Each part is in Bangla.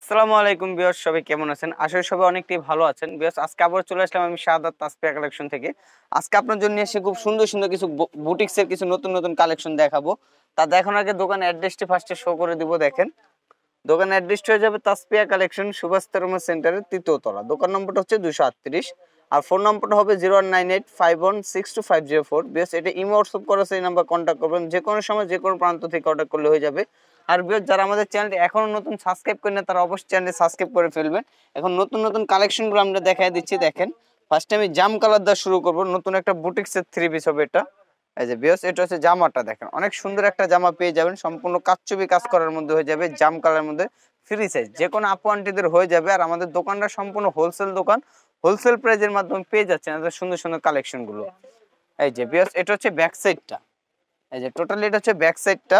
আসসালামু আলাইকুম ভিউয়ার্স, সবাই কেমন আছেন? আশা করি সবাই অনেকটাই ভালো আছেন। ভিউয়ার্স, আজকে আবার চলে আসলাম আমি শাহাদাত তাসফিয়া কালেকশন থেকে। আজকে আপনার জন্য এসে খুব সুন্দর সুন্দর কিছু বুটিক্সের কিছু নতুন নতুন কালেকশন দেখাবো। তা দেখানোর আগে দোকান অ্যাড্রেসটি ফার্স্টে শো করে দিব। দেখেন, দোকান অ্যাড্রেসটি হয়ে যাবে তাসফিয়া কালেকশন, সুভাষ তারমা সেন্টারের ৩য় তলা। দোকান নম্বরটা হচ্ছে 238 আর ফোন নম্বরটা হবে 01985162504। বেশ, এটা ইমো হোয়াটসঅ্যাপ করা আছে, এই নাম্বার কন্ট্যাক্ট করবেন। যে কোনো সময় যে কোনো প্রান্ত থেকে অর্ডার করলে হয়ে যাবে। আর ভিউয়ার্স, যারা আমাদের চ্যানেলটি এখনো নতুন সাবস্ক্রাইব করেন না, তারা অবশ্যই চ্যানেলটি সাবস্ক্রাইব করে ফেলবেন। এখন নতুন নতুন কালেকশনগুলো আমরা দেখাই দিচ্ছি। দেখেন, ফার্স্টে আমি জাম কালার দিয়ে শুরু করব। নতুন একটা বুটিক্সের 3 পিস হবে এটা। এই যে ভিউয়ার্স, এটা হচ্ছে জামাটা। দেখেন, অনেক সুন্দর একটা জামা পেয়ে যাবেন, সম্পূর্ণ কাচচুপি কাজ করার মধ্যে হয়ে যাবে, জাম কালারের মধ্যে, ফ্রি সাইজ, যে কোনো আপু আন্টিদের হয়ে যাবে। আর আমাদের দোকানটা সম্পূর্ণ হোলসেল দোকান, হোলসেল প্রাইজের মাধ্যমে পেয়ে যাচ্ছেন এত সুন্দর সুন্দর কালেকশন গুলো। এই যে ভিউয়ার্স, এটা হচ্ছে ব্যাক সাইডটা। এই যে টোটালি এটা হচ্ছে ব্যাক সাইডটা,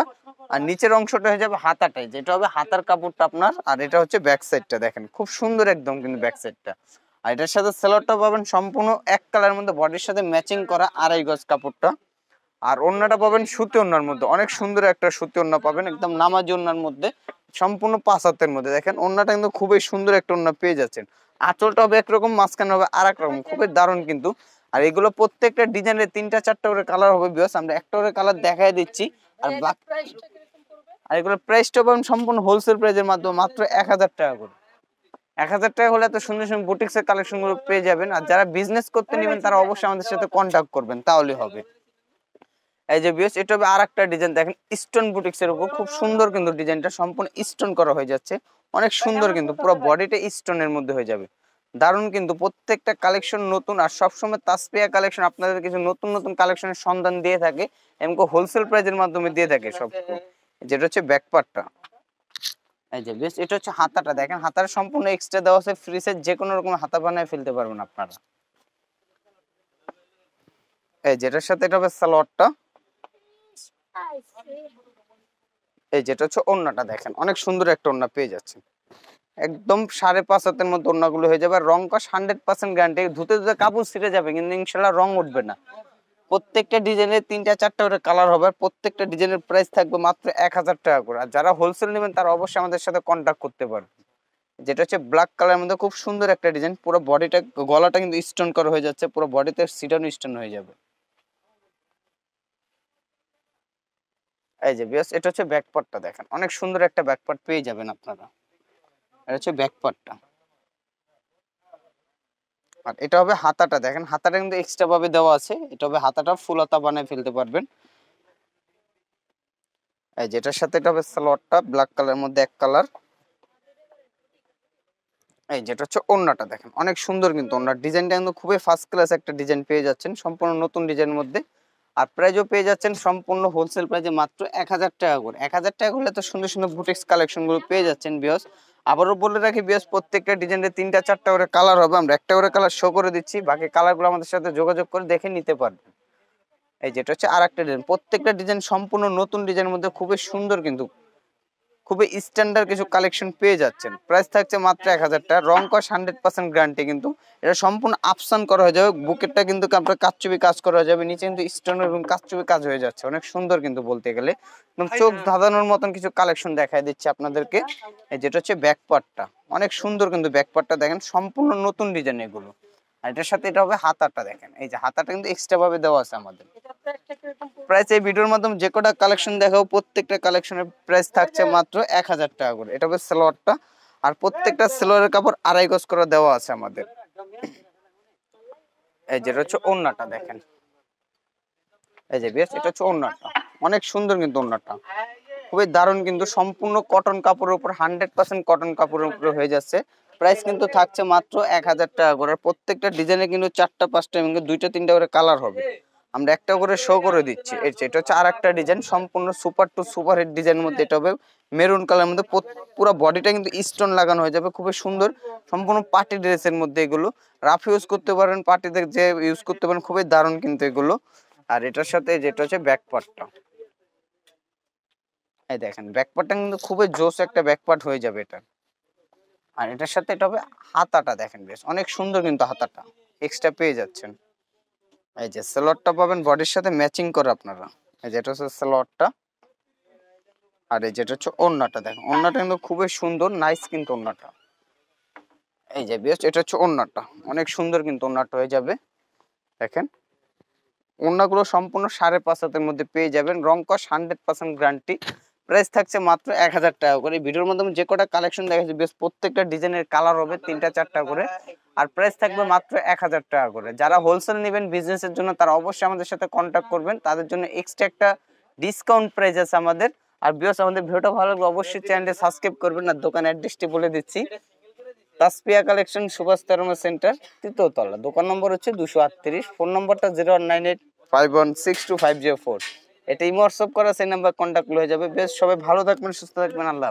আর নিচের অংশটা হয়ে যাবে হাতাটাই, যেটা হবে হাতার কাপড়টা আপনার। আর এটা হচ্ছে ব্যাক সাইডটা। দেখেন, খুব সুন্দর একদম কিন্তু ব্যাক সাইডটা। আর এটার সাথে সেলোয়ারটা পাবেন সম্পূর্ণ এক কালারের মধ্যে, বডির সাথে ম্যাচিং করা 2.5 গজ কাপড়টা। আর ওড়নাটা পাবেন সুতি ওড়নার মধ্যে, অনেক সুন্দর একটা সুতি ওড়না পাবেন, একদম নামাজি ওড়নার মধ্যে, সম্পূর্ণ 5 হাতের মধ্যে। দেখেন, ওড়নাটা কিন্তু খুবই সুন্দর একটা ওড়না পেয়ে যাচ্ছেন। আঁচলটা হবে একরকম, মাঝখানে হবে আর এক রকম, খুবই দারুণ কিন্তু। আর এগুলো প্রত্যেকটা ডিজাইনের 3টা 4টা করে কালার হবে বিকজ আমরা একটা করে কালার দেখাই দিচ্ছি। আর আর এগুলোর প্রাইসটা পাবেন সম্পূর্ণ হোলসেল প্রাইসের মাধ্যমে মাত্র 1000 টাকা করে। 1000 টাকা হলে এত সুন্দর সুন্দর বুটিক্সের কালেকশন গুলো পেয়ে যাবেন। আর যারা বিজনেস করতে নেবেন তারা অবশ্যই আমাদের সাথে কন্ট্যাক্ট করবেন, তাহলে হবে। এই যে ভিউয়ার্স, এটা হবে আরেকটা ডিজাইন। দেখেন, স্টোন বুটিক্স এর উপর খুব সুন্দর কিন্তু ডিজাইনটা সম্পূর্ণ স্টোন করা হয়ে যাচ্ছে, অনেক সুন্দর কিন্তু, পুরো বডিটা স্টোনের মধ্যে হয়ে যাবে, দারুণ কিন্তু। প্রত্যেকটা কালেকশন নতুন, আর সবসময় তাসফিয়া কালেকশন আপনাদের কিছু নতুন নতুন কালেকশনের সন্ধান দিয়ে থাকে, এমনকি হোলসেল প্রাইজের মাধ্যমে দিয়ে থাকে সব। যেটা হচ্ছে ব্যাক পার্টটা। এই যে বেশ, এটা হচ্ছে হাতাটা। দেখেন, হাতার সম্পূর্ণ এক্সট্রা দেওয়া আছে, ফ্রি সাইজ, যে কোনো রকম হাতা বানায় ফেলতে পারবেন আপনারা। এই যেটার সাথে এটা হবে সালোয়ারটা। এই যেটা হচ্ছে ওড়নাটা। দেখেন, অনেক সুন্দর একটা ওড়না পেয়ে যাচ্ছেন, একদম 5.5 হাতের মধ্যে ওড়নাগুলো হয়ে যাবে। আর রং কস 100% গ্যারান্টি, ধুতে ধুতে কাপড় ছিঁড়ে যাবে কিন্তু ইনশাল্লাহ রং উঠবে না। প্রত্যেকটা ডিজাইনের 3টা 4টা করে কালার হবে, আর প্রত্যেকটা ডিজাইনের প্রাইস থাকবে মাত্র 1000 টাকা করে। আর যারা হোলসেল নেবেন তারা অবশ্যই আমাদের সাথে কন্ট্যাক্ট করতে পারবে। যেটা হচ্ছে ব্ল্যাক কালারের মধ্যে খুব সুন্দর একটা ডিজাইন, পুরো বডিটা, গলাটা কিন্তু স্টোন করা হয়ে যাচ্ছে, পুরো বডিতে সিডানো স্টোন হয়ে যাবে। এই যে বিয়াস, এটা হচ্ছে ব্যাক পার্টটা। দেখেন, অনেক সুন্দর একটা ব্যাক পার্ট পেয়ে যাবেন আপনারা। এটা হচ্ছে ব্যাক পার্টটা। আর এটা হবে হাতাটা। দেখেন, হাতাটা কিন্তু এক্সট্রা ভাবে দেওয়া আছে, এটা হবে হাতাটা, ফুল হাতা বানিয়ে ফেলতে পারবেন। এই যেটার সাথে এটা হবে সালোয়ারটা, ব্ল্যাক কালারের মধ্যে এক কালার। এই যেটা হচ্ছে ওড়নাটা। দেখেন, অনেক সুন্দর কিন্তু ওড়নার ডিজাইনটা কিন্তু খুবই ফার্স্ট ক্লাস একটা ডিজাইন পেয়ে যাচ্ছেন, সম্পূর্ণ নতুন ডিজাইনের মধ্যে। আর প্রাইজও পেয়ে যাচ্ছেন সম্পূর্ণ হোলসেল প্রাইজে মাত্র 1000 টাকা করে। 1000 টাকা হলে তো সুন্দর সুন্দর বুটিক্স কালেকশন গুলো পেয়ে যাচ্ছেন বিয়স। আবারও বলে রাখি বিয়স, প্রত্যেকটা ডিজাইনের 3টা 4টা করে কালার হবে, আমরা একটা করে কালার শো করে দিচ্ছি, বাকি কালারগুলো আমাদের সাথে যোগাযোগ করে দেখে নিতে পারবেন। এই যেটা হচ্ছে আর একটা ডিজাইন, প্রত্যেকটা ডিজাইন সম্পূর্ণ নতুন ডিজাইনের মধ্যে, খুবই সুন্দর কিন্তু, খুবই স্ট্যান্ডার্ড কিছু কালেকশন পেয়ে যাচ্ছেন। প্রাইস থাকছে মাত্র 1000 টাকা, রং কস 100% গ্যারান্টি কিন্তু। এটা সম্পূর্ণ আপসান করা হয়ে যাবে, বুকেটটা কিন্তু আপনার কাচচুপি কাজ করা হয়ে যাবে, নিচে কিন্তু স্টোন এবং কাচচুপি কাজ হয়ে যাচ্ছে, অনেক সুন্দর কিন্তু বলতে গেলে একদম চোখ ধাঁধানোর মতন কিছু কালেকশন দেখাই দিচ্ছে আপনাদেরকে। এই যেটা হচ্ছে ব্যাক পার্টটা, অনেক সুন্দর কিন্তু ব্যাক পার্টটা। দেখেন, সম্পূর্ণ নতুন ডিজাইন এগুলো। আর এটার সাথে এটা হবে হাতাটা। দেখেন, এই যে হাতাটা কিন্তু এক্সট্রা ভাবে দেওয়া আছে আমাদের। প্রাইস এই ভিডিওর মাধ্যমে যে কটা কালেকশন দেখাবো, প্রত্যেকটা কালেকশনের প্রাইস থাকছে মাত্র 1000 টাকা করে। এটা হবে সালোয়ারটা, আর প্রত্যেকটা সালোয়ারের কাপড় 2.5 গজ করে দেওয়া আছে আমাদের। এই যেটা হচ্ছে ওড়নাটা। দেখেন, এই যে বেশ, এটা হচ্ছে ওড়নাটা, অনেক সুন্দর কিন্তু ওড়নাটা, খুবই দারুণ কিন্তু, সম্পূর্ণ কটন কাপড়ের উপর, 100% কটন কাপড়ের উপরে হয়ে যাচ্ছে। প্রাইস কিন্তু থাকছে মাত্র 1000 টাকা করে। প্রত্যেকটা ডিজাইনে কিন্তু 4টা 5টা এবং 2টা 3টা করে কালার হবে, আমরা একটা করে শো করে দিচ্ছি। এটা হচ্ছে আর একটা ডিজাইন, সম্পূর্ণ সুপার টু সুপার হিট ডিজাইনের মধ্যে। এটা হবে মেরুন কালারের মধ্যে, পুরো বডিটা কিন্তু স্টোন লাগানো হয়ে যাবে, খুবই সুন্দর, সম্পূর্ণ পার্টি ড্রেসের মধ্যে। এগুলো রাফ ইউজ করতে পারেন, পার্টিতে যে ইউজ করতে পারেন, খুবই দারুণ কিন্তু এগুলো। আর এটার সাথে যেটা হচ্ছে ব্যাক পার্টটা। এই দেখেন, ব্যাক পার্টটা কিন্তু খুবই জোস একটা ব্যাক পার্ট হয়ে যাবে এটা। আর এটার সাথে এটা হবে হাতাটা। দেখেন, বেশ অনেক সুন্দর কিন্তু হাতাটা এক্সট্রা পেয়ে যাচ্ছেন। এই যে সালোয়ারটা পাবেন বডির সাথে ম্যাচিং করে আপনারা। এই যে এটা হচ্ছে সালোয়ারটা। আর এই যেটা হচ্ছে ওড়নাটা, দেখেন ওড়নাটা কিন্তু খুবই সুন্দর, নাইস কিন্তু ওড়নাটা। এই যে বেস্ট, এটা হচ্ছে ওড়নাটা, অনেক সুন্দর কিন্তু ওড়নাটা হয়ে যাবে। দেখেন ওড়নাগুলো সম্পূর্ণ 5.5 হাতের মধ্যে পেয়ে যাবেন, রং কস 100% গ্যারান্টি। প্রাইস থাকছে মাত্র 1000 টাকা করে। ভিডিওর মাধ্যমে যে কটা কালেকশন দেখাচ্ছি বেশ প্রত্যেকটা ডিজাইনের কালার হবে 3টা 4টা করে, আর প্রাইস থাকবে মাত্র 1000 টাকা করে। যারা হোলসেল নেবেন বিজনেসের জন্য তারা অবশ্যই আমাদের সাথে কন্ট্যাক্ট করবেন, তাদের জন্য এক্সট্রা একটা ডিসকাউন্ট প্রাইস আছে আমাদের। আর ভিউয়ার্স আমাদের ভিডিওটা ভালো লাগলে অবশ্যই চ্যানেলটি সাবস্ক্রাইব করবেন। আর দোকান অ্যাড্রেসটি বলে দিচ্ছি, তাসপিয়া কালেকশন, সুভাষ তেরোমা সেন্টার, তৃতীয় তলা। দোকান নম্বর হচ্ছে 238, ফোন নম্বরটা 01985162 504। এটা ইমো হোয়াটসঅ্যাপ করা, সেই নাম্বার কন্ট্যাক্ট হয়ে যাবে। বেশ সবাই ভালো থাকবেন, সুস্থ থাকবেন, আল্লাহ।